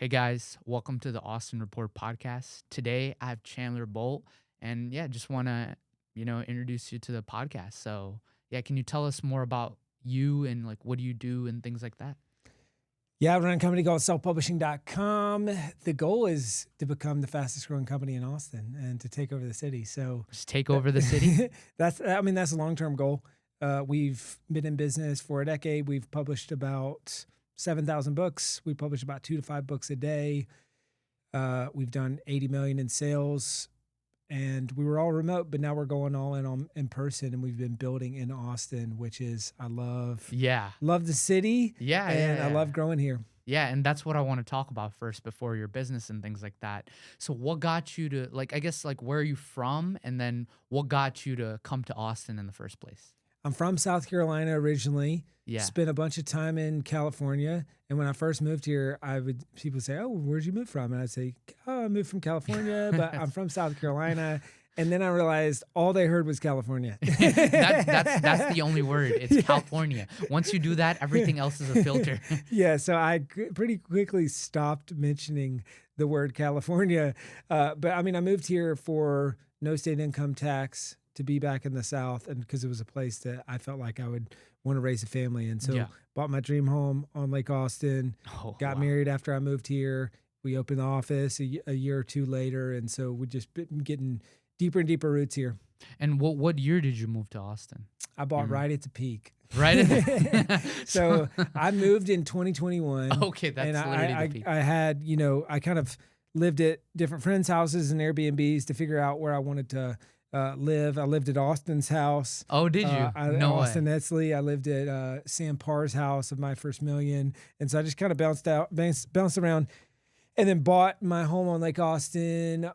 Hey guys, welcome to the Austin Report podcast. Today I have Chandler Bolt, and just want to, introduce you to the podcast. So, can you tell us more about you and like what do you do and things like that? Yeah, I run a company called selfpublishing.com. The goal is to become the fastest growing company in Austin and to take over the city. So Just take over the city. that's a long-term goal. We've been in business for a decade. We've published about 7,000 books. We publish about 2 to 5 books a day. We've done 80 million in sales, and we were all remote, but now we're going all in person, and we've been building in Austin, which is I love Yeah. the city, and I love growing here. Yeah, and that's what I want to talk about first before your business and things like that. So what got you to like I guess like where are you from and then what got you to come to Austin in the first place? I'm from South Carolina originally. Yeah. Spent a bunch of time in California, and when I first moved here, people say, "Oh, where'd you move from?" And I'd say, "Oh, I moved from California, but I'm from South Carolina." And then I realized all they heard was California. That's the only word. It's California. Once you do that, everything else is a filter. Yeah, so I pretty quickly stopped mentioning the word California. But I mean, I moved here for no state income tax to be back in the South, and because it was a place that I felt like I would want to raise a family. And so bought my dream home on Lake Austin, got married after I moved here. We opened the office a year or two later. And so we just been getting deeper and deeper roots here. And what year did you move to Austin? I bought right at the peak. Right. So I moved in 2021. Okay, that's and literally the peak. I had, I kind of lived at different friends' houses and Airbnbs to figure out where I wanted to live. I lived at Austin's house. Oh, did you? No Austin way. Etzley. I lived at Sam Parr's house of my first million. And so I just kind of bounced around, and then bought my home on Lake Austin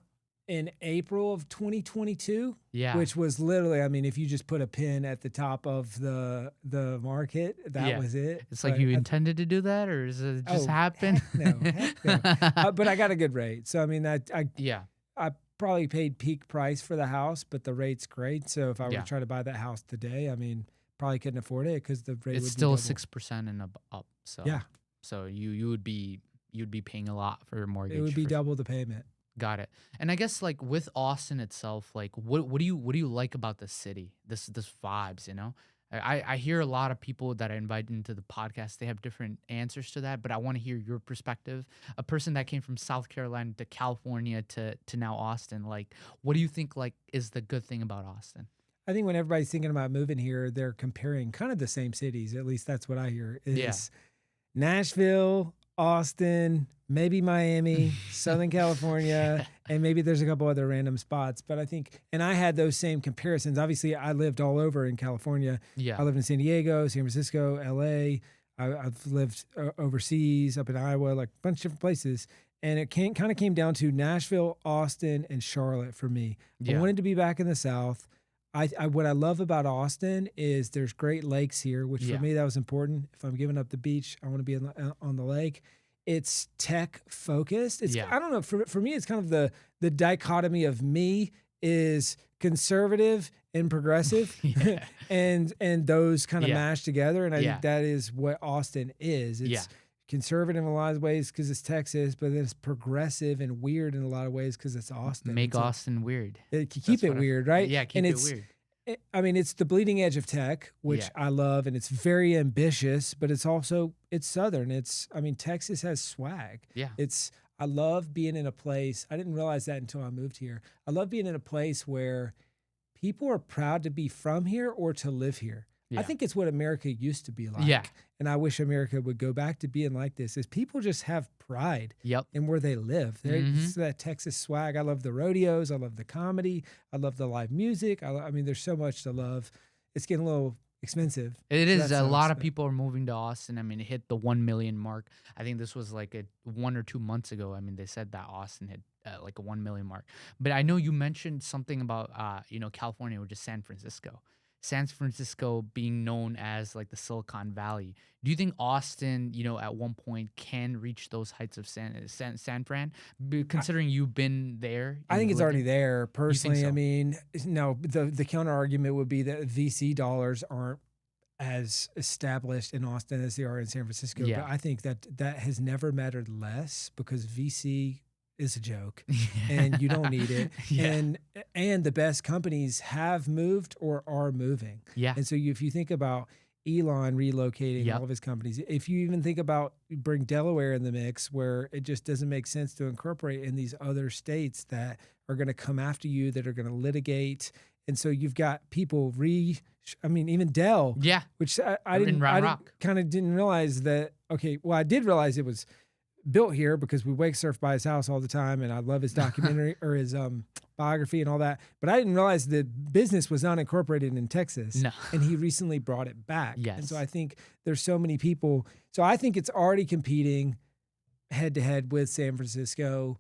in April of 2022, which was literally, I mean, if you just put a pin at the top of the market, that was it. It's like you intended to do that, or does it just happen? Heck no. But I got a good rate. So, I mean, I probably paid peak price for the house, but the rate's great. So if I were to try to buy that house today, I mean, probably couldn't afford it because the rate it's would still be 6% and up. So so you'd be paying a lot for your mortgage. It would be double the payment. Got it. And I guess like with Austin itself, like what do you like about the city? This vibes, you know? I hear a lot of people that I invite into the podcast, they have different answers to that, but I want to hear your perspective. A person that came from South Carolina to California to now Austin, like what do you think like is the good thing about Austin? I think when everybody's thinking about moving here, they're comparing kind of the same cities. At least that's what I hear is Nashville, Austin, maybe Miami, Southern California, and maybe there's a couple other random spots. But I think, and I had those same comparisons. Obviously, I lived all over in California. Yeah. I lived in San Diego, San Francisco, LA. I've lived overseas, up in Iowa, like a bunch of different places. And it kind of came down to Nashville, Austin, and Charlotte for me. I wanted to be back in the South. What I love about Austin is there's great lakes here, which for me, that was important. If I'm giving up the beach, I want to be on the lake. It's tech focused. I don't know. For me, it's kind of the dichotomy of me is conservative and progressive, and those kind of mash together. And I think that is what Austin is. It's conservative in a lot of ways because it's Texas, but then it's progressive and weird in a lot of ways because it's Austin. Make Austin weird. Keep it weird, right? Yeah, keep it weird. It's the bleeding edge of tech, which I love, and it's very ambitious, but it's Southern. Texas has swag. Yeah. I love being in a place, I didn't realize that until I moved here. I love being in a place where people are proud to be from here or to live here. Yeah. I think it's what America used to be like. Yeah. And I wish America would go back to being like this, is people just have pride in where they live. It's that Texas swag. I love the rodeos. I love the comedy. I love the live music. There's so much to love. It's getting a little expensive. It is. A lot of people are moving to Austin. It hit the 1 million mark. I think this was like 1 or 2 months ago. They said that Austin hit like a 1 million mark. But I know you mentioned something about, California, which is San Francisco. San Francisco being known as like the Silicon Valley. Do you think Austin, at one point can reach those heights of San Fran? Considering you've been there, I think it's already there. Personally, so? no. The counter argument would be that VC dollars aren't as established in Austin as they are in San Francisco, but Yeah. I think that that has never mattered less because VC is a joke Yeah. and you don't need it. Yeah. And the best companies have moved or are moving. Yeah. And so if you think about Elon relocating all Yep. of his companies, if you even think about bring Delaware in the mix where it just doesn't make sense to incorporate in these other states that are going to come after you, that are going to litigate. And so you've got people I mean, even Dell, Yeah. which In I Round didn't Rock. kind of didn't realize that. Okay, well, I did realize it was built here because we wake surf by his house all the time, and I love his documentary or his biography and all that. But I didn't realize the business was unincorporated in Texas, No. and he recently brought it back. And so Yes. I think there's so many people. So I think it's already competing head to head with San Francisco.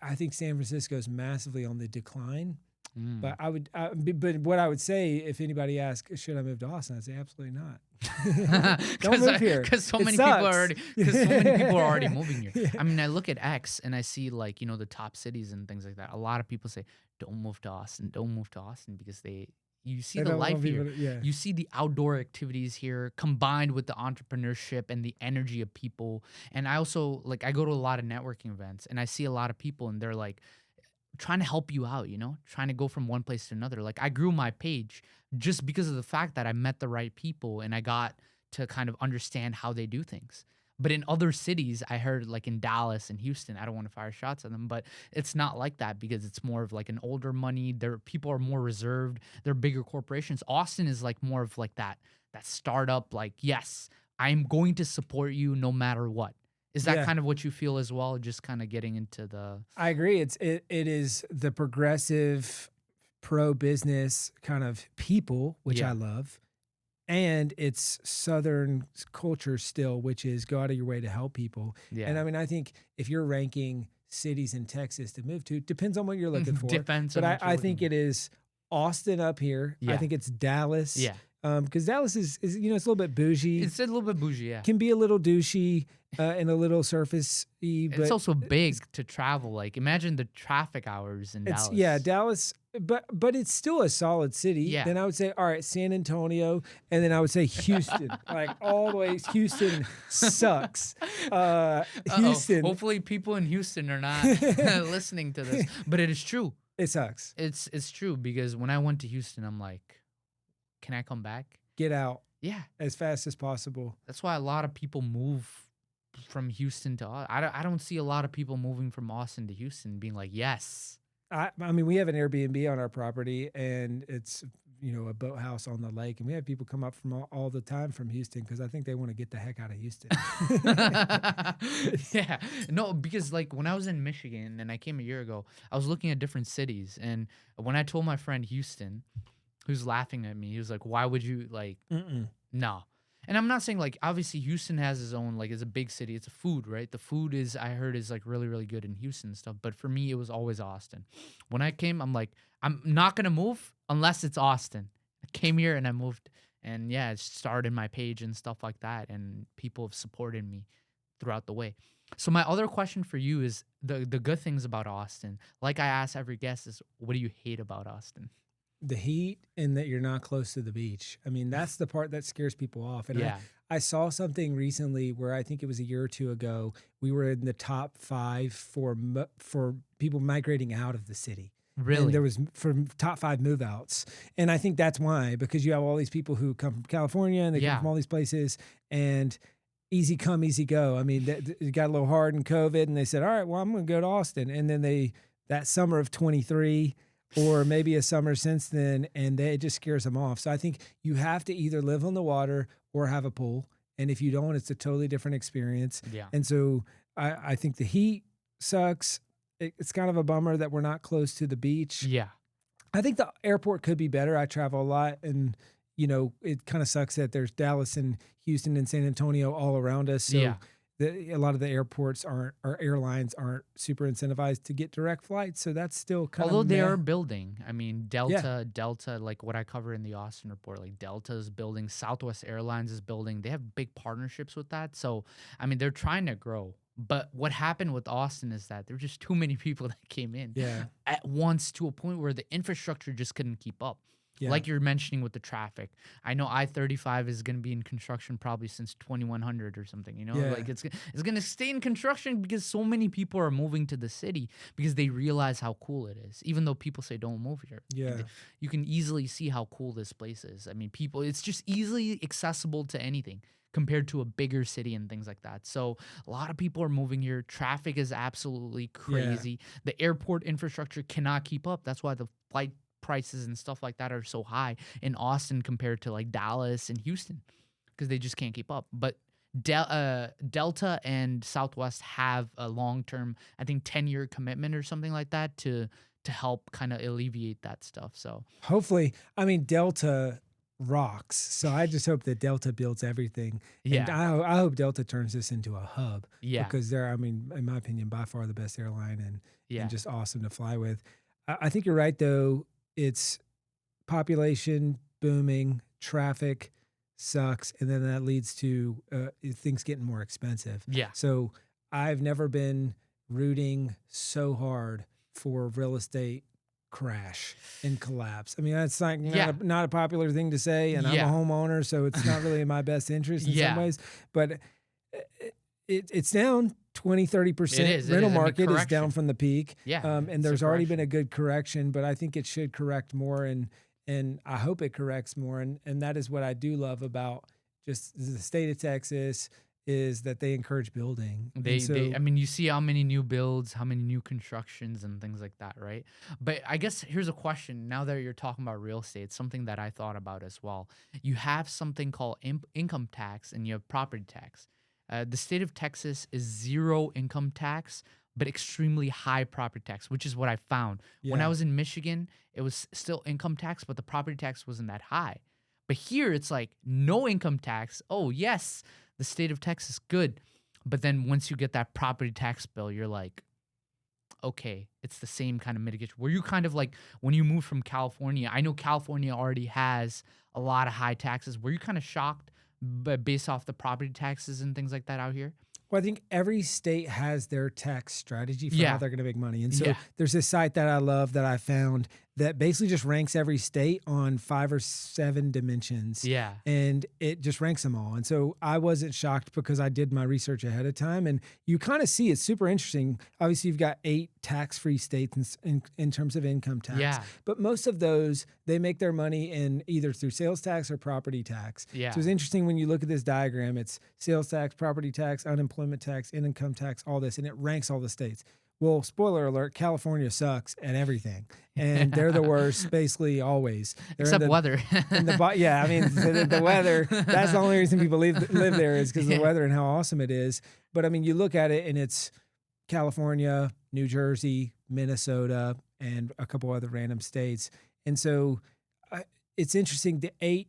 I think San Francisco is massively on the decline. But Mm. but what I would say if anybody asks, should I move to Austin? I'd say absolutely not. Don't Because move here. because so It many people are sucks. already because so many people are already moving here. Yeah. I mean, I look at X and I see like the top cities and things like that. A lot of people say, "Don't move to Austin. Don't move to Austin," because you see They the don't want life here. people to, yeah. You see the outdoor activities here combined with the entrepreneurship and the energy of people. And I also like I go to a lot of networking events and I see a lot of people and they're like trying to help you out, trying to go from one place to another. Like I grew my page just because of the fact that I met the right people and I got to kind of understand how they do things. But in other cities, I heard like in Dallas and Houston, I don't want to fire shots at them, but it's not like that because it's more of like an older money. Their people are more reserved. They're bigger corporations. Austin is like more of like that startup, like, yes, I'm going to support you no matter what. Is that Yeah. kind of what you feel as well? Just kind of getting into the I agree. It is the progressive pro business kind of people, which I yeah. love. And it's Southern culture still, which is go out of your way to help people. And Yeah. I mean, I think if you're ranking cities in Texas to move to, depends on what you're looking for. Depends But on what you're I looking think for. it is Austin up here. I Yeah. think it's Dallas. Yeah. Because Dallas is, it's a little bit bougie, It's a little bit bougie, yeah. can be a little douchey and a little surface-y, It's but also big to travel. Like imagine the traffic hours in it's yeah, Dallas. Dallas, but it's still a solid city. Yeah. Then I would say, all right, San Antonio, and then I would say Houston, like all the way. Houston sucks. Houston, Hopefully people in Houston are not listening to this. But it is true. it sucks. It's true because when I went to Houston, I'm like, can I come back? Get out Yeah. as fast as possible. That's why a lot of people move from Houston to I don't see a lot of people moving from Austin to Houston being like, yes. I mean, we have an Airbnb on our property, and it's a boathouse on the lake, and we have people come up from all the time from Houston because I think they want to get the heck out of Houston. Yeah. No, because like when I was in Michigan and I came a year ago, I was looking at different cities. And when I told my friend Houston, who's laughing at me, he was like, why would you like, Mm-mm. no. And I'm not saying like, obviously Houston has its own, like it's a big city. It's a food, right? The food I heard is like really, really good in Houston and stuff. But for me, it was always Austin. When I came, I'm like, I'm not going to move unless it's Austin. I came here and I moved and yeah, it started my page and stuff like that. And people have supported me throughout the way. So my other question for you is the good things about Austin. Like I ask every guest is, what do you hate about Austin? The heat and that you're not close to the beach. I mean, that's the part that scares people off. And Yeah. I saw something recently where I think it was a year or two ago. We were in the top 5 for people migrating out of the city. And there Really? was from top 5 move outs. And I think that's why, because you have all these people who come from California and they come Yeah. from all these places and easy come, easy go. I mean, it got a little hard in COVID and they said, all right, well, I'm going to go to Austin. And then that summer of 23 or maybe a summer since then, and it just scares them off. So I think you have to either live on the water or have a pool. And if you don't, it's a totally different experience. Yeah. And so I think the heat sucks. It's kind of a bummer that we're not close to the beach. Yeah. I think the airport could be better. I travel a lot, and it kind of sucks that there's Dallas and Houston and San Antonio all around us. So Yeah. a lot of the airports or airlines aren't super incentivized to get direct flights. So that's still kind Although of they meh. are building. I mean, Delta, like what I cover in the Austin report, like Delta is building, Southwest Airlines is building. They have big partnerships with that. So, I mean, they're trying to grow. But what happened with Austin is that there were just too many people that came in Yeah. at once to a point where the infrastructure just couldn't keep up. Yeah. Like you're mentioning with the traffic. I know I-35 is going to be in construction probably since 2100 or something, you know? Yeah. Like it's going to stay in construction because so many people are moving to the city because they realize how cool it is. Even though people say don't move here. Yeah. You can easily see how cool this place is. I mean, people it's just easily accessible to anything compared to a bigger city and things like that. So, a lot of people are moving here. Traffic is absolutely Yeah. crazy. The airport infrastructure cannot keep up. That's why the flight prices and stuff like that are so high in Austin compared to like Dallas and Houston because they just can't keep up. But Delta and Southwest have a long-term, I think 10-year commitment or something like that to help kind of alleviate that stuff. So, Hopefully, I mean, Delta rocks. So I just hope that Delta builds everything. And yeah. I hope Delta turns this into a hub Yeah. because they're, I mean, in my opinion, by far the best airline and Yeah. just awesome to fly with. I think you're right, though. It's population booming, traffic sucks, and then that leads to things getting more expensive. Yeah. So I've never been rooting so hard for real estate crash and collapse. I mean, that's like Yeah. not a popular thing to say, and I'm a Yeah. homeowner, so it's not really in my best interest in some Yeah. ways. But it's down 20, 30%. It is, it Rental is. I mean, market is down correction. from the peak. Yeah. And It's a there's already been correction. a good correction, but I think it should correct more, and I hope it corrects more. And that is what I do love about just the state of Texas is that they encourage building. And so, I mean, you see how many new builds, how many new constructions and things like that, right? But I guess here's a question. Now that you're talking about real estate, something that I thought about as well. You have something called income tax and you have property tax. The state of Texas is zero income tax, but extremely high property tax, which is what I found. When I yeah, was in Michigan, it was still income tax, but the property tax wasn't that high. But here it's like no income tax. Oh, yes, the state of Texas, good. But then once you get that property tax bill, you're like, okay, it's the same kind of mitigation. Were you kind of like when you moved from California? I know California already has a lot of high taxes. Were you kind of shocked based off the property taxes and things like that out here? well, I think every state has their tax strategy for how Yeah. they're going to make money. And so Yeah. there's this site that I love that I found that basically just ranks every state on 5 or 7 dimensions. Yeah. And it just ranks them all. And so I wasn't shocked because I did my research ahead of time. And you kind of see it's super interesting. Obviously, you've got 8 tax-free states in terms of income tax. Yeah. But most of those, they make their money in either through sales tax or property tax. Yeah. So it's interesting when you look at this diagram, it's sales tax, property tax, unemployment tax, income tax, all this, and it ranks all the states. Well, spoiler alert, California sucks at everything. And they're the worst basically always. They're Except weather. yeah, I mean, the weather, that's the only reason people live there is because of the weather and how awesome it is. But I mean, you look at it and it's California, New Jersey, Minnesota, and a couple other random states. And so it's interesting. The 8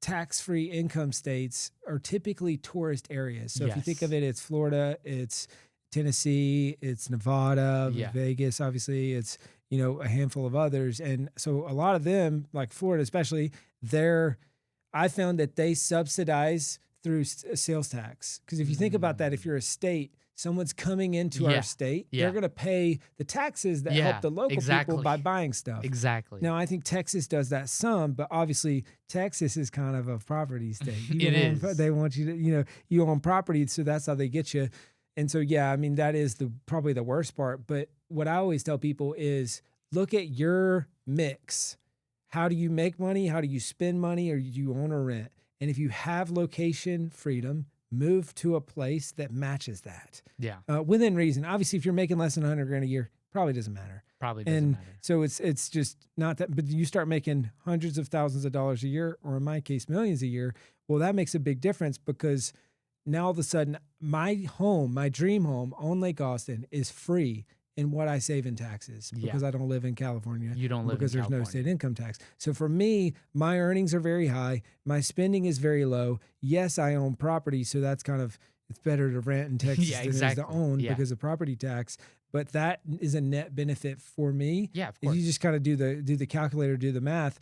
tax-free income states are typically tourist areas. So if you think Yes. of it, it's Florida, it's Tennessee, it's Nevada, Yeah. Vegas, obviously, it's, a handful of others. And so a lot of them, like Florida especially, I found that they subsidize through sales tax. Because if you think about that, if you're a state, someone's coming into Yeah. our state, Yeah. they're going to pay the taxes that Yeah, help the local exactly. people by buying stuff. Exactly. Now, I think Texas does that some, but obviously Texas is kind of a property state. It is. They want you to, you own property, so that's how they get you. And so, yeah, I mean, that is probably the worst part. But what I always tell people is look at your mix. How do you make money? How do you spend money? Or do you own or rent? And if you have location freedom, move to a place that matches that Yeah. within reason. Obviously, if you're making less than 100 grand a year, probably doesn't matter. Probably doesn't And matter. so it's just not that, but you start making hundreds of thousands of dollars a year, or in my case, millions a year. Well, that makes a big difference because now all of a sudden my home, my dream home on Lake Austin is free in what I save in taxes because Yeah. I don't live in California. You don't live because in there's no California. state income tax. So for me, my earnings are very high. My spending is very low. Yes, I own property. So that's it's better to rent in Texas Yeah, than it is exactly. to own Yeah. because of property tax. But that is a net benefit for me. Yeah, of You course. just kind of do the calculator, do the math.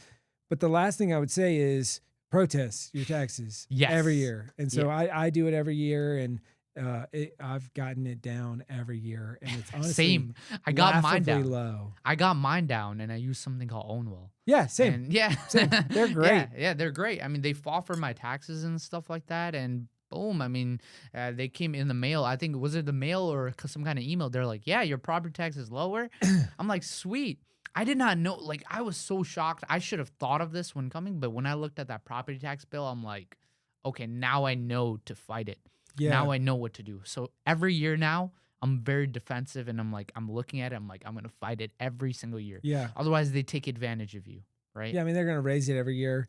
But the last thing I would say is protest your taxes Yes. every year. And so Yeah. I do it every year. And I've gotten it down every year, and it's honestly Same. I got mine laughably down. low. I got mine down, and I use something called Ownwell. Yeah, same, And yeah, same. They're yeah, great. yeah, they're great. I mean, they fought for my taxes and stuff like that, and boom, I mean, they came in the mail. I think was it the mail or some kind of email? They're like, "Yeah, your property tax is lower." I'm like, "Sweet." I did not know. Like, I was so shocked. I should have thought of this when coming, but when I looked at that property tax bill, I'm like, "Okay, now I know to fight it. Yeah, Now I know what to do." So every year now, I'm very defensive, and I'm like, I'm looking at it. I'm like, I'm gonna fight it every single year. yeah, Otherwise, they take advantage of you, right? yeah. I mean, they're gonna raise it every year.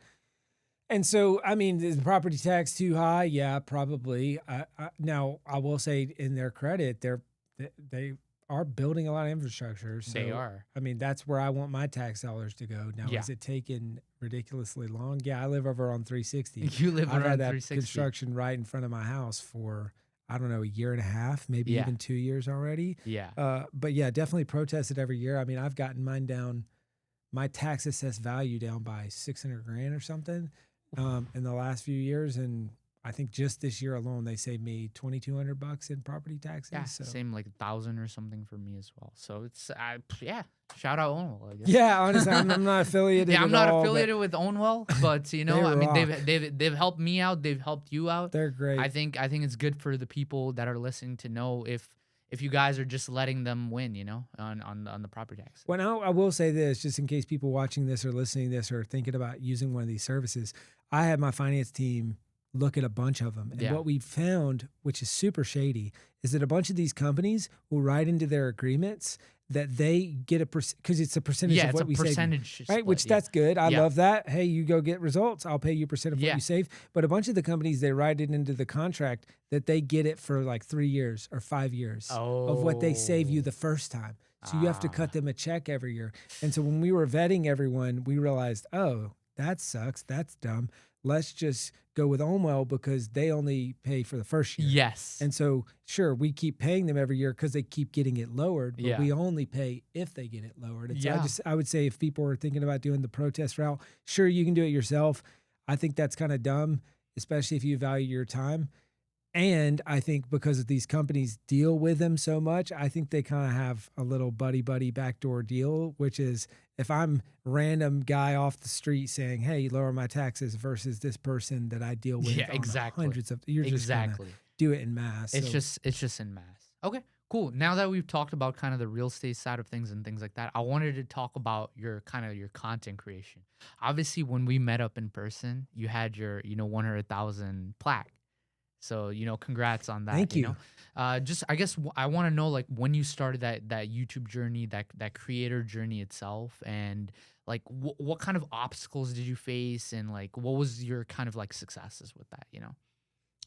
And so, I mean, is the property tax too high? Yeah, probably. Now, I will say, in their credit, they are building a lot of infrastructure. They So, are. I mean, that's where I want my tax dollars to go. Now, Yeah. is it taking ridiculously long? Yeah, I live over on 360. You live I've had around that 360. construction right in front of my house for, I don't know, a year and a half, maybe Yeah. even 2 years already. Yeah. But yeah, definitely protest it every year. I mean, I've gotten mine down, my tax assessed value down by 600 grand or something in the last few years. And I think just this year alone, they saved me $2,200 in property taxes. Yeah. So Same like 1,000 or something for me as well. So it's yeah. Shout out Ownwell, I guess. yeah, honestly, I'm not affiliated Yeah, I'm at not all, but affiliated with Ownwell, but you they know, I mean, rock. they've helped me out. They've helped you out. They're great. I think it's good for the people that are listening to know if you guys are just letting them win, you know, on the property tax. Well, now I will say this, just in case people watching this or listening to this or thinking about using one of these services, I had my finance team look at a bunch of them. And Yeah. what we found, which is super shady, is that a bunch of these companies will write into their agreements that they get a because it's a percentage Yeah, of it's what a we save. percentage Right, which split. Yeah. that's good. I Yeah. love that. Hey, you go get results. I'll pay you a percent of what Yeah. you save. But a bunch of the companies, they write it into the contract that they get it for like 3 years or 5 years of what they save you Oh. the first time. So you have to cut Ah. them a check every year. And so when we were vetting everyone, we realized, oh, that sucks. That's dumb. Let's just go with Omwell because they only pay for the first year. Yes. And so, sure, we keep paying them every year because they keep getting it lowered, but Yeah. we only pay if they get it lowered. And so Yeah. I would say if people are thinking about doing the protest route, sure, you can do it yourself. I think that's kind of dumb, especially if you value your time. And I think because these companies deal with them so much, I think they kind of have a little buddy backdoor deal, which is if I'm random guy off the street saying, "Hey, lower my taxes," versus this person that I deal with Yeah, on exactly. hundreds of, you're just gonna Exactly. do it in mass. It's So just in mass. Okay, cool. Now that we've talked about kind of the real estate side of things and things like that, I wanted to talk about your kind of your content creation. Obviously, when we met up in person, you had your 100,000 plaque. So congrats on that. thank you. Just I guess I want to know like when you started that YouTube journey, that creator journey itself, and like what kind of obstacles did you face, and like what was your kind of like successes with that?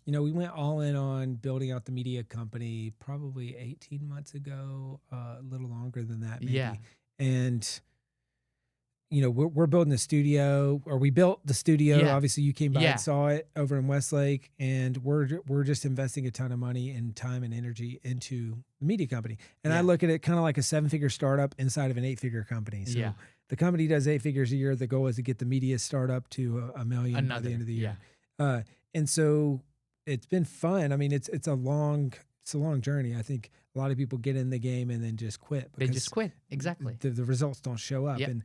We went all in on building out the media company probably 18 months ago, a little longer than that, maybe. Yeah. And we're building a studio, or we built the studio. Yeah. Obviously, you came by Yeah. and saw it over in Westlake, and we're just investing a ton of money and time and energy into the media company. And I Yeah. look at it kind of like a 7-figure startup inside of an 8-figure company. So Yeah. the company does 8 figures a year. The goal is to get the media startup to a million by Another. the end of the year. Yeah. And so it's been fun. I mean, it's a long journey. I think a lot of people get in the game and then just quit They because just quit. Exactly. the results don't show up. Yep. And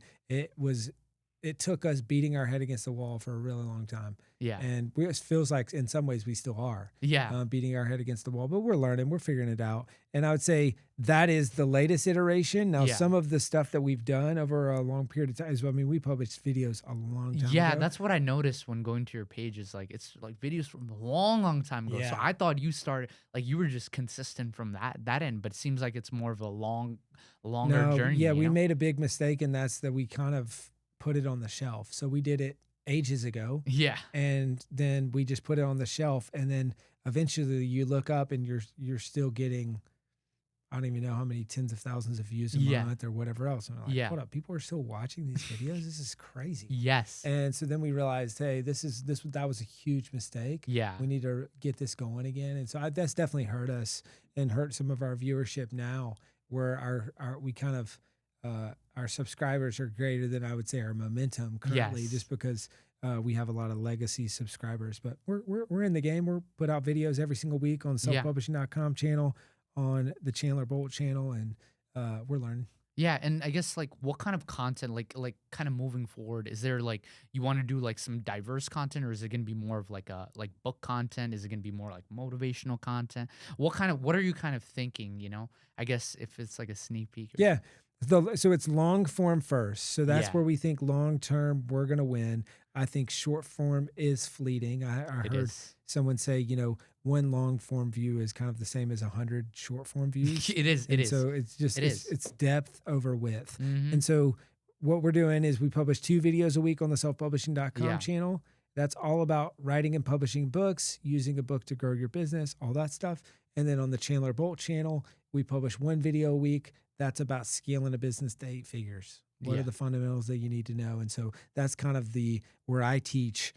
it took us beating our head against the wall for a really long time. Yeah. And it feels like in some ways we still are Yeah. beating our head against the wall, but we're learning, we're figuring it out. And I would say that is the latest iteration. Now, Yeah. some of the stuff that we've done over a long period of time is, I mean, we published videos a long time Yeah, ago. that's what I noticed when going to your page is like it's like videos from a long time ago. So Yeah. I thought you started like you were just consistent from that end, but it seems like it's more of a longer No, journey. yeah, you we know? made a big mistake, and that's that we kind of put it on the shelf. So we did it ages ago, Yeah. and then we just put it on the shelf, and then eventually you look up and you're still getting, I don't even know how many tens of thousands of views a Yeah. month or whatever else. And I'm like, Yeah. hold up, people are still watching these videos. This is crazy. Yes. And so then we realized, hey, that was a huge mistake. Yeah. We need to get this going again. And so that's definitely hurt us and hurt some of our viewership now, where we kind of our subscribers are greater than I would say our momentum currently, Yes. just because we have a lot of legacy subscribers, but we're in the game. We're put out videos every single week on the Yeah. selfpublishing.com channel, on the Chandler Bolt channel, and we're learning. Yeah, and I guess like what kind of content, like kind of moving forward, is there like you want to do like some diverse content, or is it gonna be more of like a like book content? Is it gonna be more like motivational content? What are you kind of thinking, you know? I guess if it's like a sneak peek or Yeah. something. So it's long form first. So that's Yeah, where we think long term we're going to win. I think short form is fleeting. I it heard is. someone say, one long form view is kind of the same as 100 short form views. It is, it And is. so it's just, It is. it's depth over width. Mhm. And so what we're doing is we publish 2 videos a week on the selfpublishing.com Yeah. channel. That's all about writing and publishing books, using a book to grow your business, all that stuff. And then on the Chandler Bolt channel, we publish 1 video a week. That's about scaling a business to 8 figures. What are Yeah. the fundamentals that you need to know? And so that's kind of where I teach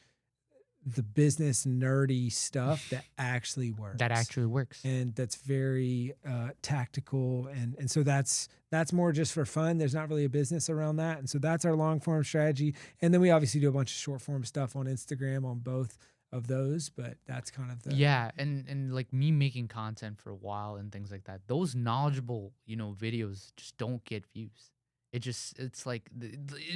the business nerdy stuff that actually That works, actually works. and that's very tactical, and so that's more just for fun. There's not really a business around that, and so that's our long form strategy. And then we obviously do a bunch of short form stuff on Instagram on both of those, but that's kind of the Yeah, and like me making content for a while and things like that. Those knowledgeable, videos just don't get views. It's like,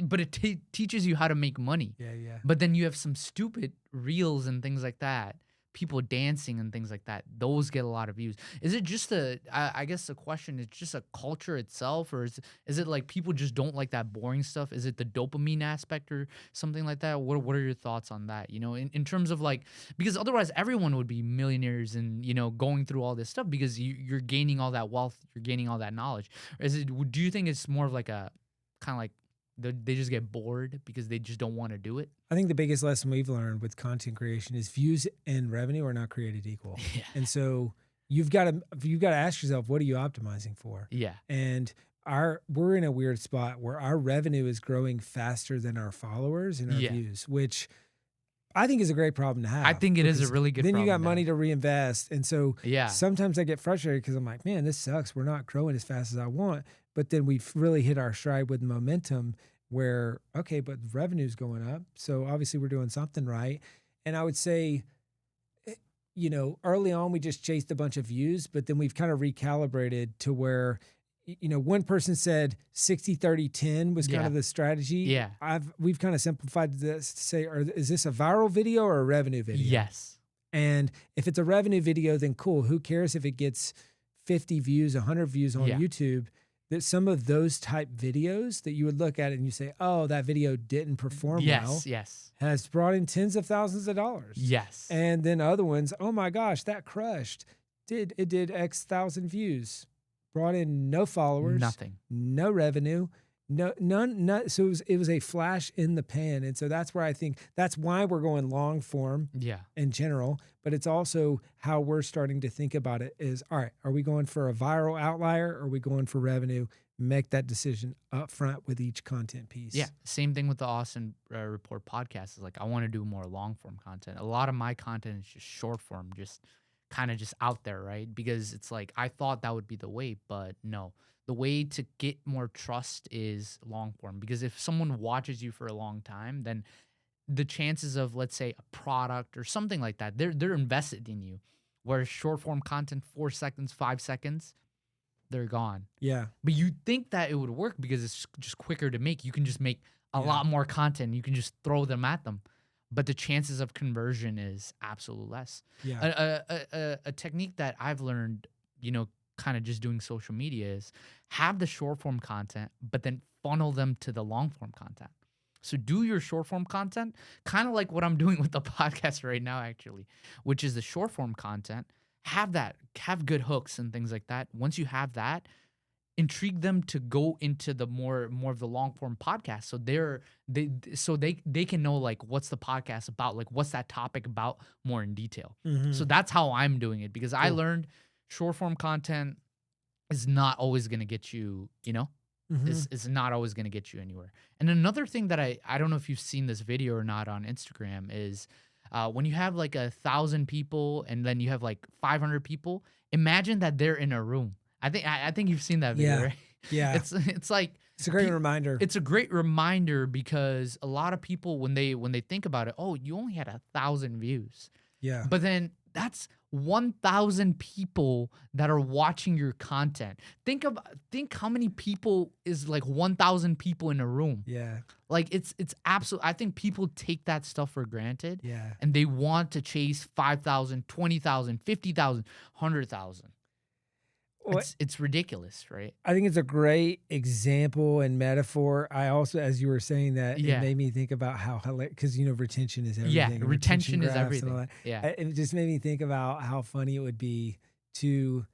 but it teaches you how to make money. yeah. But then you have some stupid reels and things like that, people dancing and things like that. Those get a lot of views. Is it just I guess the question is just a culture itself, or is it like people just don't like that boring stuff? Is it the dopamine aspect or something like that? What are your thoughts on that? In terms of like, because otherwise everyone would be millionaires and going through all this stuff because you're gaining all that wealth, you're gaining all that knowledge. Or do you think it's more of like a kind of like they just get bored because they just don't want to do it? I think the biggest lesson we've learned with content creation is views and revenue are not created equal. Yeah. And so you've got to ask yourself, what are you optimizing for? Yeah. And we're in a weird spot where our revenue is growing faster than our followers and our Yeah. views, which I think is a great problem to have. I think it is a because really good then you got problem to money have. to reinvest. And so Yeah. sometimes I get frustrated because I'm like, man, this sucks. We're not growing as fast as I want. But then we've really hit our stride with momentum where, okay, but revenue's going up. So obviously we're doing something right. And I would say, early on we just chased a bunch of views, but then we've kind of recalibrated to where, one person said 60-30-10 was kind Yeah. of the strategy. Yeah. We've kind of simplified this to say, is this a viral video or a revenue video? Yes. And if it's a revenue video, then cool. Who cares if it gets 50 views, 100 views on Yeah. YouTube? That some of those type videos that you would look at and you say, oh, that video didn't perform well, Yes. has brought in tens of thousands of dollars. Yes. And then other ones, oh my gosh, that crushed. It did X thousand views, brought in no followers, Nothing. no revenue, none. So it was a flash in the pan. And so that's where I think that's why we're going long form Yeah. in general, but it's also how we're starting to think about it is, all right, are we going for a viral outlier or are we going for revenue? Make that decision up front with each content piece. Yeah. Same thing with the Austin Report podcast. Is like I want to do more long form content. A lot of my content is just short form, just kind of just out there, right? Because it's like I thought that would be the way, but no. The way to get more trust is long form. Because if someone watches you for a long time, then the chances of, let's say, a product or something like that, they're invested in you. Whereas short form content, 4 seconds, 5 seconds, they're gone. Yeah. But you think that it would work because it's just quicker to make. You can just make a lot more content. You can just throw them at them. But the chances of conversion is absolutely less. Yeah. A technique that I've learned, kind of just doing social media is have the short form content, but then funnel them to the long form content. So do your short form content, kind of like what I'm doing with the podcast right now, actually, which is the short form content. Have good hooks and things like that. Once you have that, intrigue them to go into the more of the long form podcast. So they can know like what's the podcast about, like what's that topic about more in detail. Mhm. So that's how I'm doing it because I Cool. learned short form content is not always going to get you, Mhm. is not always going to get you anywhere. And another thing that I don't know if you've seen this video or not on Instagram is when you have like 1,000 people and then you have like 500 people, imagine that they're in a room. I think you've seen that video, Yeah. right? Yeah. It's like It's a great reminder. It's a great reminder because a lot of people when they think about it, oh, you only had 1,000 views. Yeah. But then that's 1,000 people that are watching your content. Think how many people is like 1,000 people in a room. Yeah. Like it's absolute. I think people take that stuff for granted. Yeah. And they want to chase 5,000, 20,000, 50,000, 100,000. Well, It's ridiculous, right? I think it's a great example and metaphor. I also, as you were saying that, it Yeah. made me think about how because retention is everything. Yeah, and retention is graphs and all everything. that. Yeah. It just made me think about how funny it would be to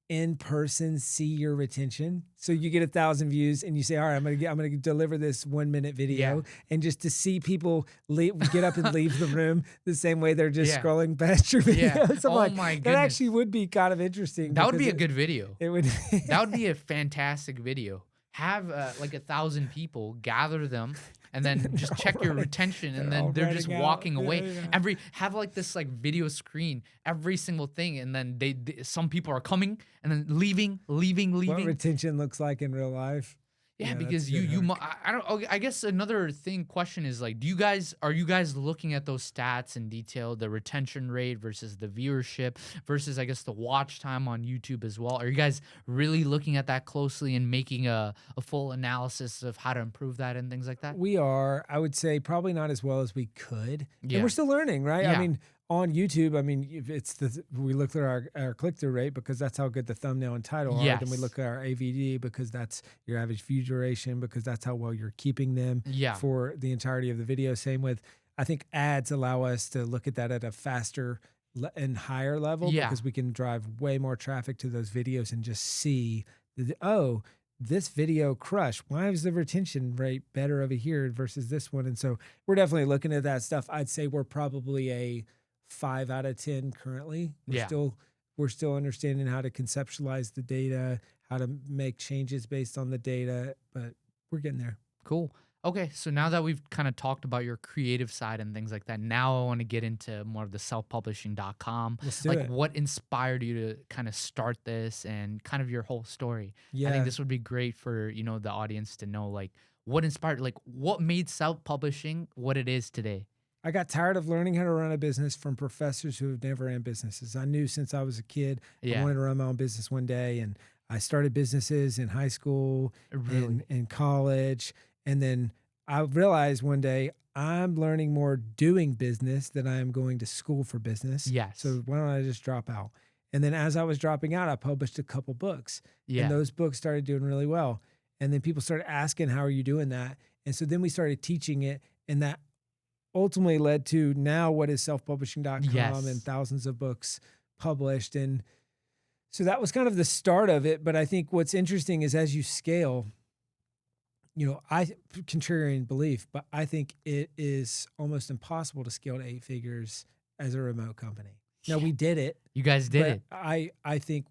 in person see your retention. So you get 1,000 views and you say, all right, I'm gonna deliver this 1 minute video, Yeah. and just to see people get up and leave the room the same way they're just Yeah. scrolling past your Yeah. videos. I'm Oh like, my that goodness. actually would be kind of interesting. That would be because a good video. It would. That would be a fantastic video. Have like 1,000 people, gather them, and then just check your retention, and all then they're just writing out. walking Yeah, away. yeah. Have like this like video screen every single thing, and then some people are coming and then leaving. What retention looks like in real life. Yeah, Yeah, because that's a good hook. I don't. Okay, I guess another question is like, are you guys looking at those stats in detail, the retention rate versus the viewership versus I guess the watch time on YouTube as well? Are you guys really looking at that closely and making a full analysis of how to improve that and things like that? We are, I would say, probably not as well as we could. Yeah. And we're still learning, right? Yeah. I mean, on YouTube, I mean, if we look at our click-through rate because that's how good the thumbnail and title are. Then we Yes. look at our AVD because that's your average view duration, because that's how well you're keeping them Yeah. for the entirety of the video. Same with, I think ads allow us to look at that at a faster and higher level, Yeah. because we can drive way more traffic to those videos and just see, oh, this video crushed. Why is the retention rate better over here versus this one? And so we're definitely looking at that stuff. I'd say we're probably a 5 out of 10 currently. Yeah. We're still understanding how to conceptualize the data, how to make changes based on the data, but we're getting there. Cool. Okay, so now that we've kind of talked about your creative side and things like that, now I want to get into more of the selfpublishing.com. Let's do Like, it. what inspired you to kind of start this and kind of your whole story? I Yeah. think this would be great for, the audience to know, like, what inspired, like, what made self-publishing what it is today? I got tired of learning how to run a business from professors who have never ran businesses. I knew since I was a kid, I Yeah, wanted to run my own business one day. And I started businesses in high school, really. in college. And then I realized one day I'm learning more doing business than I am going to school for business. Yes. So why don't I just drop out? And then as I was dropping out, I published a couple books. Yeah. And those books started doing really well. And then people started asking, how are you doing that? And so then we started teaching it. And that ultimately led to now what is selfpublishing.com Yes. and thousands of books published. And so that was kind of the start of it. But I think what's interesting is as you scale, contrarian belief, but I think it is almost impossible to scale to 8 figures as a remote company. Now we did it. You guys did but it. I think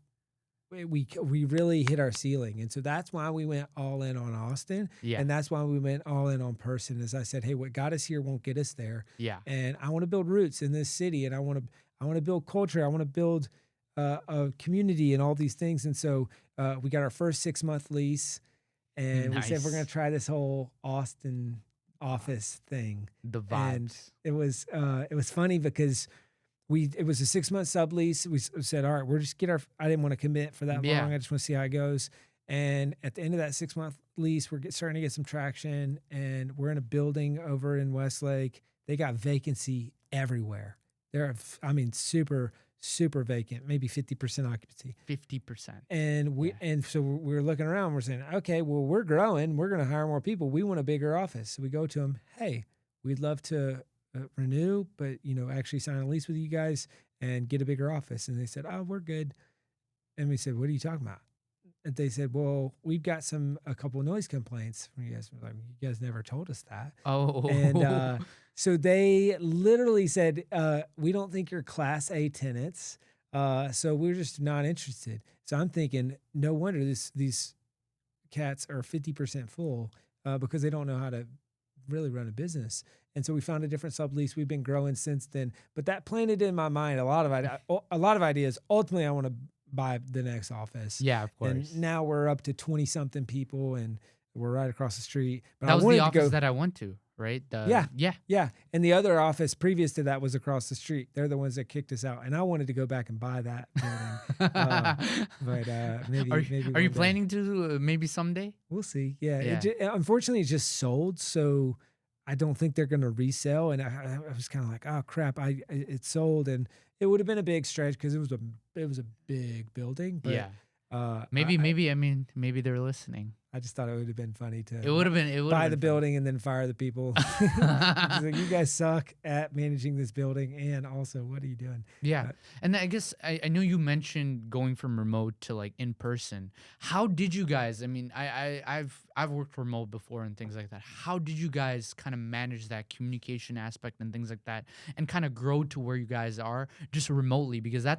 we really hit our ceiling. And so that's why we went all in on Austin. Yeah. And that's why we went all in on person. As I said, hey, what got us here won't get us there. Yeah. And I want to build roots in this city, and I want to build culture. I want to build a community and all these things. And so we got our first 6-month lease, and we said we're going Nice. to try this whole Austin office thing. The And vibes. it was funny because it was a 6-month sublease. We said, all right, we're just I didn't want to commit for that Yeah. long. I just want to see how it goes. And at the end of that 6-month lease, we're starting to get some traction, and we're in a building over in Westlake. They got vacancy everywhere. Super, super vacant, maybe 50% occupancy. 50%. And so we're looking around. We're saying, okay, well, we're growing. We're going to hire more people. We want a bigger office. So we go to them. Hey, we'd love to renew, but actually sign a lease with you guys and get a bigger office. And they said, oh, we're good. And we said, what are you talking about? And they said, well, we've got a couple of noise complaints from you guys. We're like, you guys never told us that. Oh. And so they literally said, we don't think you're Class A tenants, so we're just not interested. So I'm thinking, no wonder these cats are 50% full because they don't know how to really run a business. And so we found a different sublease. We've been growing since then. But that planted in my mind a lot of ideas. Ultimately, I want to buy the next office. Yeah, of course. And now we're up to 20-something people, and We're right across the street. But That I was the wanted to office go. that I went to, right? Yeah, Yeah. yeah. And the other office previous to that was across the street. They're the ones that kicked us out, and I wanted to go back and buy that building. Uh, but Are maybe you maybe are you one day. planning to maybe someday? We'll see. Yeah, Yeah. unfortunately, it just sold, so I don't think they're going to resell. And I was kind of like, oh crap, it sold, and it would have been a big stretch because it was a big building. But Yeah. uh, I, Maybe I mean maybe they're listening. I just thought it would have been funny to It would have buy the been funny. building and then fire the people. It's like, you guys suck at managing this building, and also, what are you doing? Yeah. But And I guess I know you mentioned going from remote to like in person. How did you guys, I mean, I've worked remote before and things like that. How did you guys kind of manage that communication aspect and things like that and kind of grow to where you guys are just remotely? Because I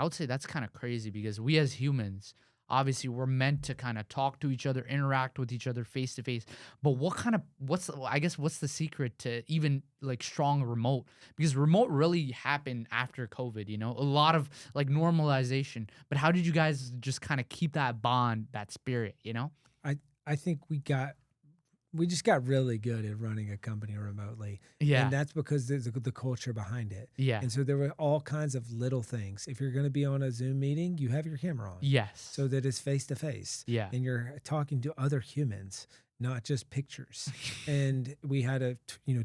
would say that's kind of crazy because we as humans, obviously we're meant to kind of talk to each other, interact with each other face to face. But what's the secret to even like strong remote? Because remote really happened after COVID, you know, a lot of like normalization. But how did you guys just kind of keep that bond, that spirit, you know? I think we just got really good at running a company remotely. Yeah. And that's because there's the culture behind it. Yeah. And so there were all kinds of little things. If you're going to be on a Zoom meeting, you have your camera on Yes. so that it's face to face Yeah. and you're talking to other humans, not just pictures. And we had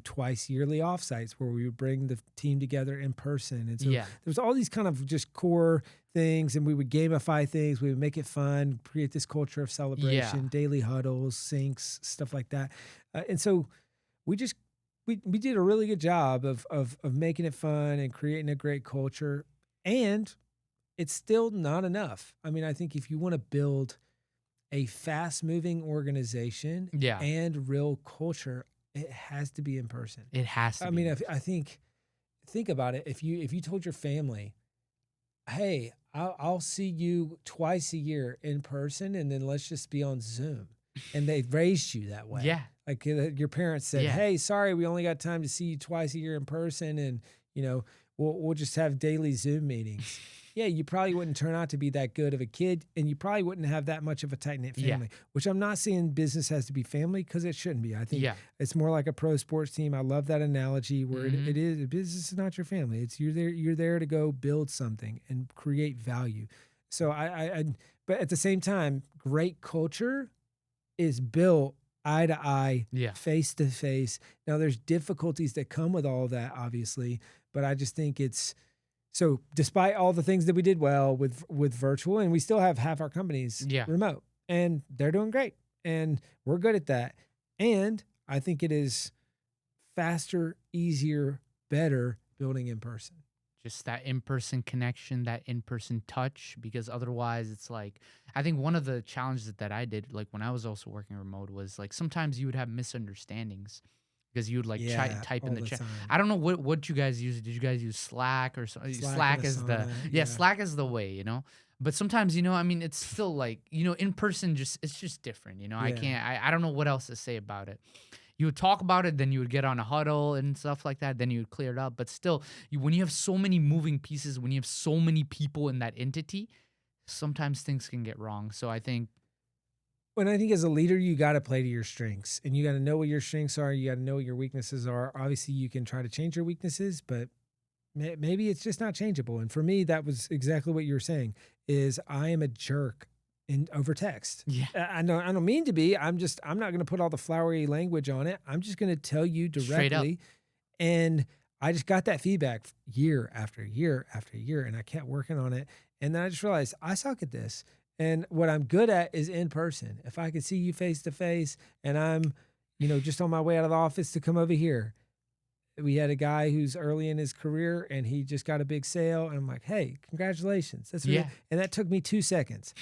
twice yearly offsites where we would bring the team together in person. And so Yeah. there's all these kind of just core things, and we would gamify things. We would make it fun, create this culture of celebration, daily huddles, syncs, stuff like that. And so we just we did a really good job of making it fun and creating a great culture. And it's still not enough. I mean, I think if you want to build a fast moving organization Yeah. and real culture, it has to be in person. It has to I be. mean, I think about it. If you told your family, hey, I'll see you twice a year in person, and then let's just be on Zoom, and they raised you that way. Yeah. Like your parents said, Yeah. hey, sorry, we only got time to see you twice a year in person, and we'll just have daily Zoom meetings. Yeah, you probably wouldn't turn out to be that good of a kid, and you probably wouldn't have that much of a tight-knit Yeah. family, which I'm not saying business has to be family, because it shouldn't be. I think Yeah. it's more like a pro sports team. I love that analogy where Mhm. it is business is not your family. It's you're there to go build something and create value. So but at the same time, great culture is built eye to eye, Yeah. face to face. Now there's difficulties that come with all of that, obviously, but I just think it's so despite all the things that we did well with virtual, and we still have half our companies Yeah. remote, and they're doing great, and we're good at that. And I think it is faster, easier, better building in person. Just that in-person connection, that in-person touch, because otherwise it's like, I think one of the challenges that I did, like when I was also working remote, was like sometimes you would have misunderstandings because you would like type in all the the chat. time. I don't know what you guys use. Did you guys use Slack or something? Slack and Slack is the Asana, yeah, yeah. Slack is the way, you know. But sometimes, you know, I mean, it's still like, you know, in person, just it's just different, you know. Yeah. I don't know what else to say about it. You would talk about it, then you would get on a huddle and stuff like that. Then you would clear it up. But still, when you have so many moving pieces, when you have so many people in that entity, sometimes things can get wrong. So I think, When I think as a leader, you got to play to your strengths, and you got to know what your strengths are. You got to know what your weaknesses are. Obviously, you can try to change your weaknesses, but maybe it's just not changeable. And for me, that was exactly what you were saying. Is I am a jerk in over text. yeah, I don't mean to be. I'm not going to put all the flowery language on it. I'm just going to tell you straight up. directly. And I just got that feedback year after year after year, and I kept working on it. And then I just realized I suck at this. And what I'm good at is in person. If I could see you face to face, and I'm, just on my way out of the office to come over here. We had a guy who's early in his career, and he just got a big sale. And I'm like, hey, congratulations. That's Yeah. And that took me 2 seconds.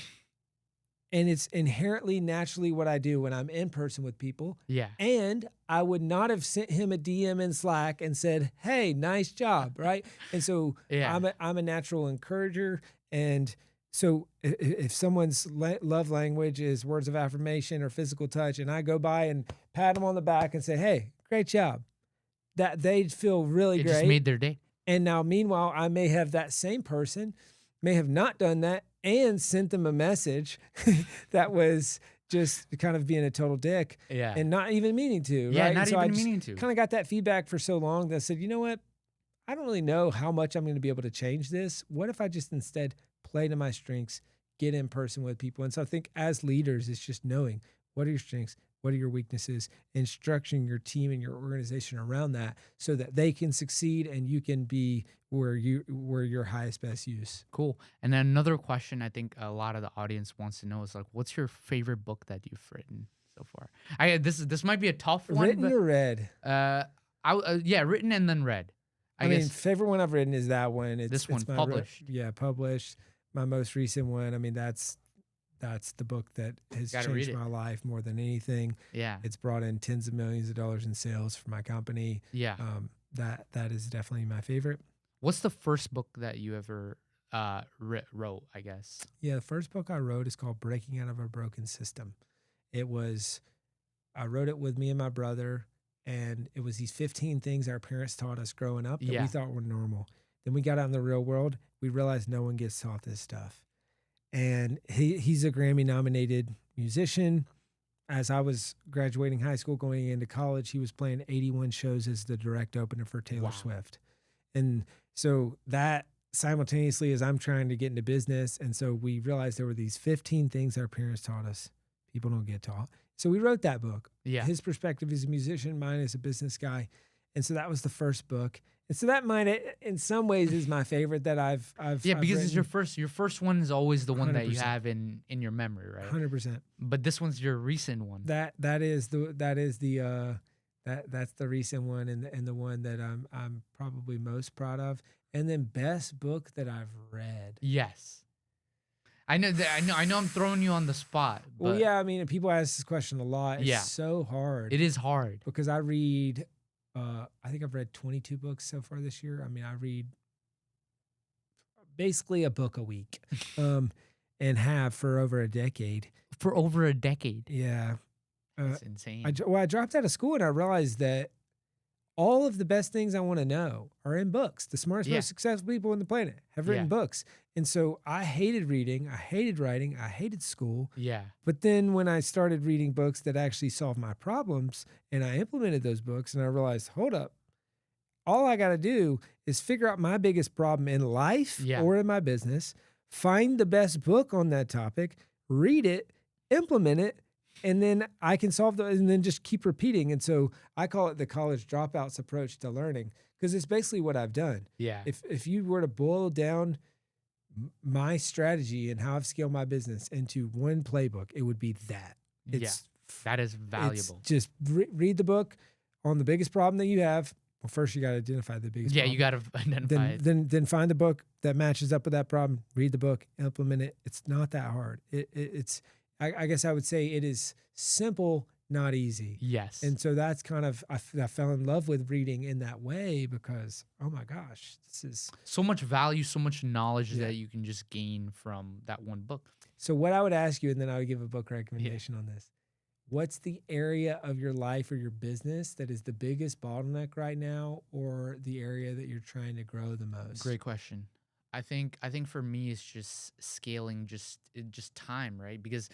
And it's inherently naturally what I do when I'm in person with people. Yeah. And I would not have sent him a DM in Slack and said, hey, nice job, right? And so Yeah. I'm a natural encourager. And so if someone's love language is words of affirmation or physical touch, and I go by and pat them on the back and say, hey, great job, that they'd feel really It great. just made their day. And now, meanwhile, I may have that same person may have not done that and sent them a message that was just kind of being a total dick Yeah. and not even meaning to, Yeah, right? not And so I even just meaning to. kind of got that feedback for so long that I said, you know what? I don't really know how much I'm going to be able to change this. What if I just instead play to my strengths, get in person with people? And so I think as leaders, it's just knowing what are your strengths, what are your weaknesses, and structuring your team and your organization around that so that they can succeed and you can be where your highest best use. Cool. And then another question I think a lot of the audience wants to know is like, what's your favorite book that you've written so far? This might be a tough one, Written but or read? yeah, written and then read. I I mean, guess favorite one I've written is that one. this It's one my published. published. My most recent one. I mean, that's the book that has Got to read changed it. my life more than anything. Yeah. It's brought in tens of millions of dollars in sales for my company. Yeah. That is definitely my favorite. What's the first book that you ever wrote, I guess? Yeah, the first book I wrote is called Breaking Out of a Broken System. I wrote it with me and my brother, and it was these 15 things our parents taught us growing up that we Yeah. thought were normal. Then we got out in the real world, we realized no one gets taught this stuff. And he's a Grammy nominated musician. As I was graduating high school, going into college, he was playing 81 shows as the direct opener for Taylor Wow. Swift. And so that simultaneously as I'm trying to get into business. And so we realized there were these 15 things our parents taught us people don't get taught. So we wrote that book. Yeah. His perspective as a musician, mine as a business guy. And so that was the first book. And so that mine, in some ways, is my favorite that I've Yeah, because written. it's your first one is always the one that you 100%. have in your memory, right? 100%. But this one's your recent one. That's the recent one and the one that I'm probably most proud of. And then best book that I've read. Yes. I know I'm throwing you on the spot. But Well, yeah, I mean, people ask this question a lot. It's Yeah. so hard. It is hard. Because I read, I think I've read 22 books so far this year. I mean, I read basically a book a week, and have for over a decade. For over a decade. Yeah. That's insane. I dropped out of school and I realized that all of the best things I want to know are in books. The smartest, Yeah. most successful people on the planet have written Yeah. books. And so I hated reading, I hated writing, I hated school. Yeah. But then when I started reading books that actually solved my problems and I implemented those books and I realized, hold up, all I got to do is figure out my biggest problem in life Yeah. or in my business, find the best book on that topic, read it, implement it, and then I can solve and then just keep repeating. And so I call it the college dropouts approach to learning because it's basically what I've done. Yeah. If you were to boil down my strategy and how I've scaled my business into one playbook, it would be that. It's, That is valuable. It's just read the book on the biggest problem that you have. Well, first you got to identify the biggest problem. You got to identify it. Then find the book that matches up with that problem. Read the book, implement it. It's not that hard. I guess I would say it is simple, not easy. Yes. And so that's kind of I fell in love with reading in that way because oh my gosh, this is so much value, so much knowledge Yeah. that you can just gain from that one book. So what I would ask you, and then I would give a book recommendation on this. What's the area of your life or your business that is the biggest bottleneck right now, or the area that you're trying to grow the most? Great question. I think for me it's just scaling, just time, right? Because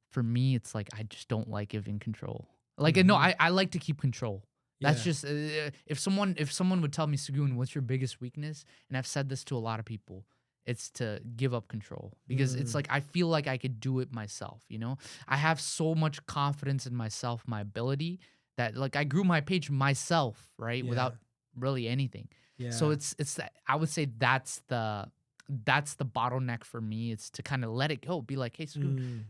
for me it's like I just don't like giving control. Like no, I like to keep control. That's Yeah. just if someone would tell me, Sugun, what's your biggest weakness? And I've said this to a lot of people. It's to give up control because it's like I feel like I could do it myself, you know? I have so much confidence in myself, my ability that like I grew my page myself, right? Yeah. Without really anything. Yeah. So it's that I would say that's the bottleneck for me. It's to kind of let it go. Be like, hey,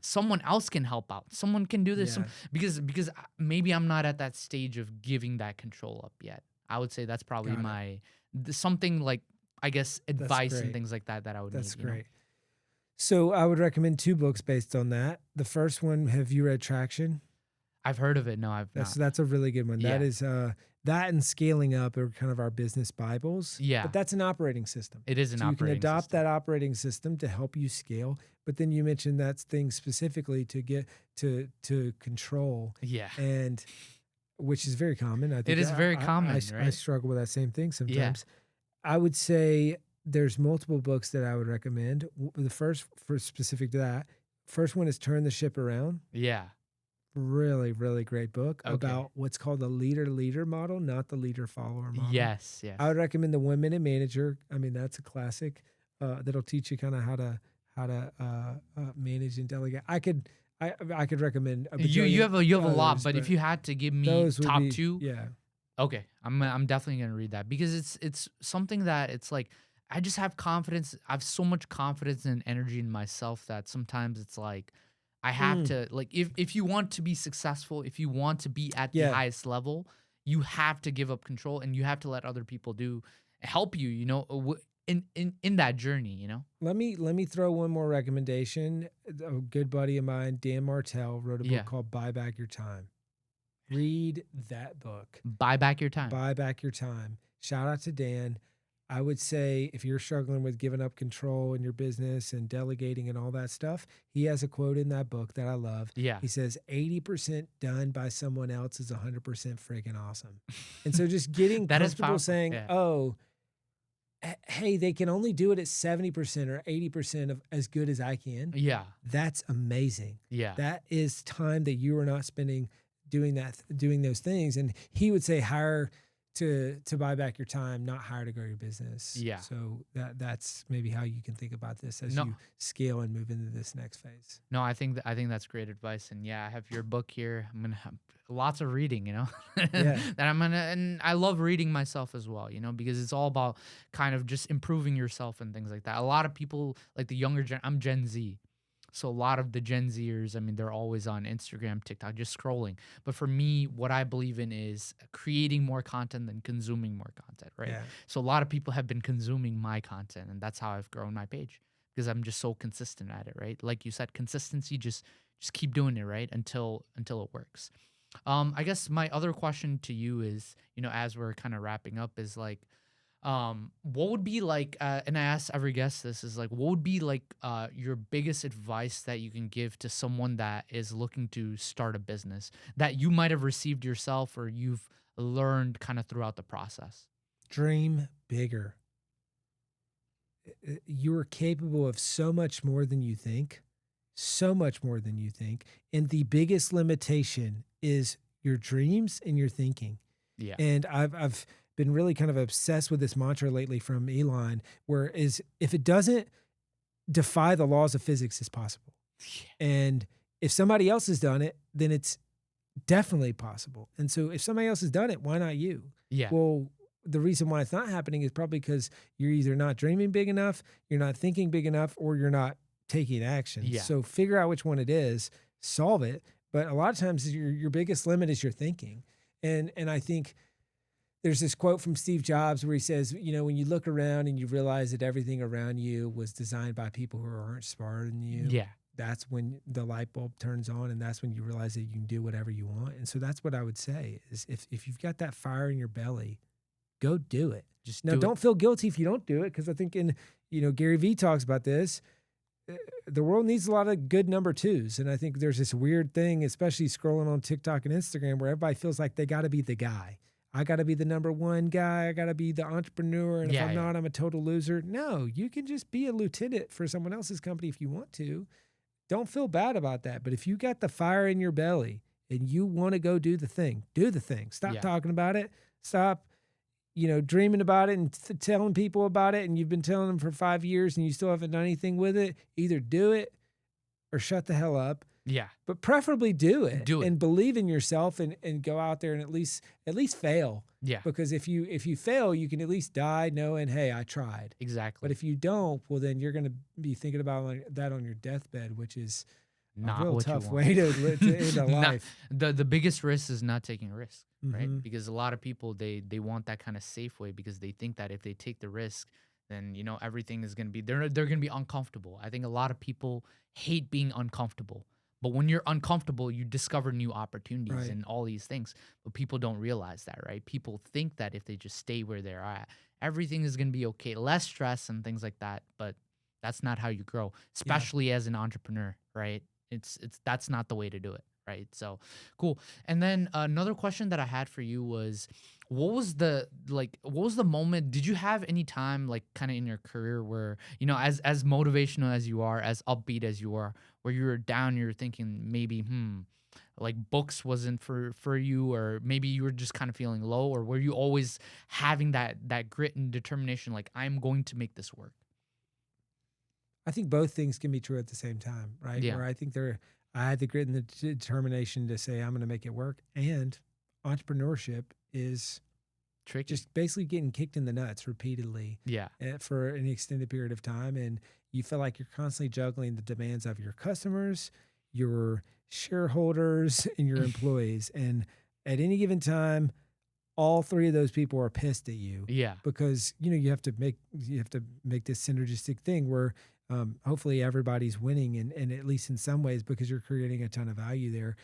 someone else can help out. Someone can do this. Yeah. Because maybe I'm not at that stage of giving that control up yet. I would say that's probably Got it. something like, I guess, advice and great. things like that I would That's need. you know? great. So I would recommend 2 books based on that. The first one, have you read Traction? I've heard of it. No, I've not. That's a really good one. Yeah. That is that and Scaling Up are kind of our business Bibles. Yeah. But that's an operating system. It is an So you can operating adopt system. that operating system to help you scale. But then you mentioned that thing specifically to get to control, Yeah. and which is very common. I think is very common, I right? struggle with that same thing sometimes. I would say there's multiple books that I would recommend. The first, for specific to that, first one is Turn the Ship Around. Yeah. Really, really great book Okay. about what's called the leader model, not the leader follower model. Yes, I yes. would recommend the 1 Minute Manager. I mean, that's a classic that'll teach you kind of how to manage and delegate. I could recommend a You bajillion you have a lot, others, but if but you had to give me those would top be 2, yeah. okay, I'm definitely gonna read that because it's something that it's like I just have confidence. I have so much confidence and energy in myself that sometimes it's like I have Mm, to like if you want to be successful, if you want to be at the yeah. highest level, you have to give up control and you have to let other people do help you. You know, in that journey. You know. Let me throw one more recommendation. A good buddy of mine, Dan Martell, wrote a book Yeah. called Buy Back Your Time. Read that book. Buy back your time. Buy back your time. Shout out to Dan. I would say if you're struggling with giving up control in your business and delegating and all that stuff, he has a quote in that book that I love. Yeah. He says, 80% done by someone else is 100% freaking awesome. And so just getting That is comfortable powerful. saying, Yeah. oh, hey, they can only do it at 70% or 80% of as good as I can. Yeah. That's amazing. Yeah. That is time that you are not spending doing those things. And he would say hire to buy back your time, not hire to grow your business. Yeah. So that's maybe how you can think about this as No. you scale and move into this next phase. No, I think that's great advice, and yeah, I have your book here. I'm gonna have lots of reading, you know, Yeah. that I'm gonna, and I love reading myself as well, you know, because it's all about kind of just improving yourself and things like that. A lot of people like the younger gen. I'm Gen Z, so a lot of the Gen Zers, I mean, they're always on Instagram, TikTok, just scrolling. But for me, what I believe in is creating more content than consuming more content, right? Yeah. So a lot of people have been consuming my content, and that's how I've grown my page because I'm just so consistent at it, right? Like you said, consistency, just keep doing it, right? Until it works. I guess my other question to you is, you know, as we're kind of wrapping up, is like, what would be like, and I ask every guest this, is like, what would be like, your biggest advice that you can give to someone that is looking to start a business that you might have received yourself or you've learned kind of throughout the process? Dream bigger. You are capable of so much more than you think. So much more than you think. And the biggest limitation is your dreams and your thinking. Yeah. And I've been really kind of obsessed with this mantra lately from Elon, where is if it doesn't defy the laws of physics, it's possible. And if somebody else has done it, then it's definitely possible. And so if somebody else has done it, why not you? Yeah. Well, the reason why it's not happening is probably because you're either not dreaming big enough, you're not thinking big enough, or you're not taking action. Yeah. So figure out which one it is, solve it. But a lot of times your biggest limit is your thinking. And I think there's this quote from Steve Jobs where he says, you know, when you look around and you realize that everything around you was designed by people who aren't smarter than you, Yeah. that's when the light bulb turns on and that's when you realize that you can do whatever you want. And so that's what I would say is if you've got that fire in your belly, go do it. Just Now, do it. don't feel guilty if you don't do it, because I think Gary Vee talks about this. The world needs a lot of good number twos. And I think there's this weird thing, especially scrolling on TikTok and Instagram, where everybody feels like they got to be the guy. I got to be the number one guy. I got to be the entrepreneur. And if Yeah. I'm Yeah. not, I'm a total loser. No, you can just be a lieutenant for someone else's company if you want to. Don't feel bad about that. But if you got the fire in your belly and you want to go do the thing, do the thing. Stop Yeah. talking about it. Stop, dreaming about it and telling people about it. And you've been telling them for 5 years and you still haven't done anything with it. Either do it or shut the hell up. Yeah. But preferably do it Do it. and believe in yourself and go out there and at least fail. Yeah. Because if you fail, you can at least die knowing, hey, I tried. Exactly. But if you don't, well, then you're going to be thinking about that on your deathbed, which is a Not real what you tough want. way to end a Not- life. the biggest risk is not taking a risk, right? Mhm. Because a lot of people they want that kind of safe way because they think that if they take the risk, then everything is gonna be they're gonna be uncomfortable. I think a lot of people hate being uncomfortable. But when you're uncomfortable, you discover new opportunities Right. and all these things. But people don't realize that, right? People think that if they just stay where they're at, everything is gonna be okay, less stress and things like that. But that's not how you grow, especially as an entrepreneur, right? It's that's not the way to do it, right? So cool. And then another question that I had for you was, what was the moment? Did you have any time like kind of in your career where as motivational as you are, as upbeat as you are, where you were down, you're thinking maybe like books wasn't for you, or maybe you were just kind of feeling low, or were you always having that grit and determination, like I'm going to make this work? I think both things can be true at the same time, right? Yeah, Where I had the grit and the determination to say I'm going to make it work, and entrepreneurship is tricky. just basically getting kicked in the nuts repeatedly Yeah, for an extended period of time, and you feel like you're constantly juggling the demands of your customers, your shareholders, and your employees, and at any given time, all three of those people are pissed at you yeah, because you have to make this synergistic thing where hopefully everybody's winning and at least in some ways because you're creating a ton of value there.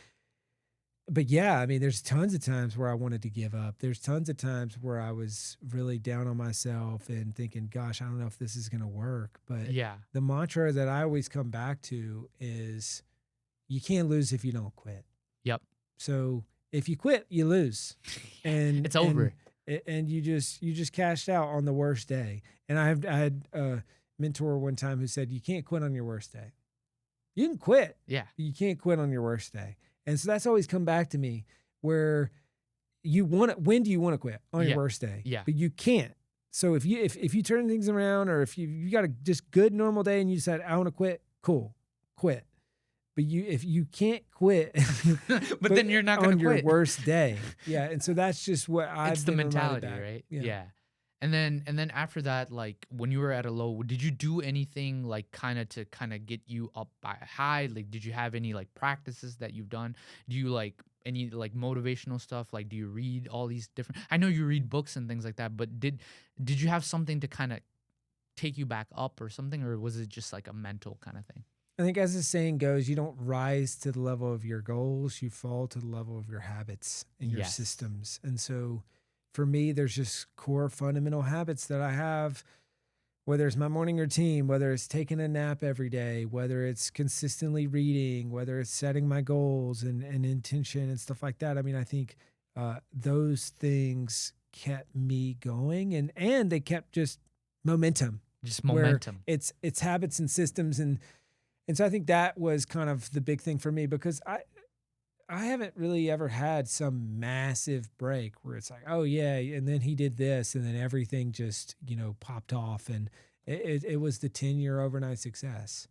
But yeah, I mean, there's tons of times where I wanted to give up. There's tons of times where I was really down on myself and thinking, gosh, I don't know if this is going to work. But yeah. the mantra that I always come back to is you can't lose if you don't quit. Yep. So if you quit, you lose, and It's over. and you just cashed out on the worst day. And I had a mentor one time who said you can't quit on your worst day. You can quit, Yeah, you can't quit on your worst day. And so that's always come back to me where you want to, when do you want to quit on yeah, your worst day? yeah, But you can't. So if you turn things around, or if you got a just good normal day and you decide I want to quit, cool, quit. But if you can't quit, but then you're not gonna on your quit. worst day, yeah. And so that's just what It's I've the been reminded mentality, back. right? Yeah. Yeah. And then after that, like when you were at a low, did you do anything like kind of to kind of get you up by a high? Like, did you have any like practices that you've done? Do you like any like motivational stuff? Like, do you read all these different? I know you read books and things like that, but did you have something to kind of take you back up or something, or was it just like a mental kind of thing? I think as the saying goes, you don't rise to the level of your goals, you fall to the level of your habits and your Yes. systems. And so for me, there's just core fundamental habits that I have, whether it's my morning routine, whether it's taking a nap every day, whether it's consistently reading, whether it's setting my goals and intention and stuff like that. I mean, I think those things kept me going, and they kept just momentum Just where momentum. it's habits and systems. And so I think that was kind of the big thing for me because I haven't really ever had some massive break where it's like, oh yeah, and then he did this, and then everything just popped off, and it was the 10-year overnight success.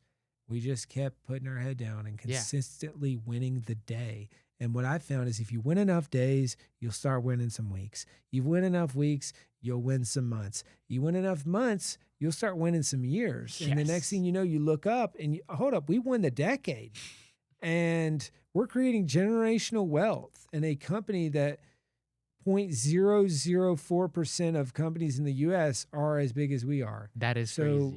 We just kept putting our head down and Yeah. consistently winning the day. And what I found is if you win enough days, you'll start winning some weeks. You win enough weeks, you'll win some months. You win enough months, you'll start winning some years. And the next Yes. thing you know, you look up and hold up, we won the decade. And we're creating generational wealth in a company that 0.004% of companies in the US are as big as we are. That is So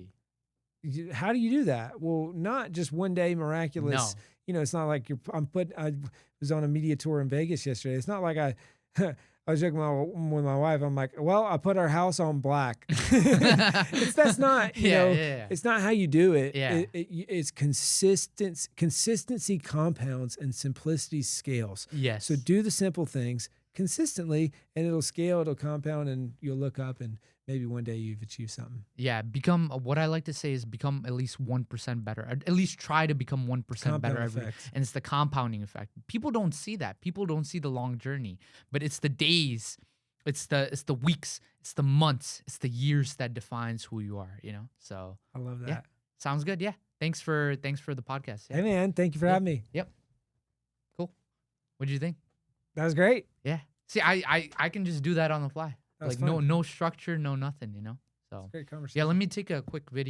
crazy. how do you do that? Well, not just one day miraculous. No. It's not like I was on a media tour in Vegas yesterday. It's not like I was joking with my wife. I'm like, well, I put our house on black. That's not, Yeah. it's not how you do it. Yeah. It's consistency compounds and simplicity scales. Yes. So do the simple things consistently and it'll scale, it'll compound, and you'll look up and maybe one day you've achieved something. Yeah, what I like to say is become at least 1% better. At least try to become 1% better Compound every. effect. And it's the compounding effect. People don't see that. People don't see the long journey, but it's the days, it's the weeks, it's the months, it's the years that defines who you are. So I love that. yeah, sounds good. Yeah, thanks for the podcast. Yeah. Hey man, thank you for having me. Yep. Cool. What did you think? That was great. Yeah. See, I can just do that on the fly. That was Like fun. no structure, no nothing. So Great conversation. yeah, let me take a quick video.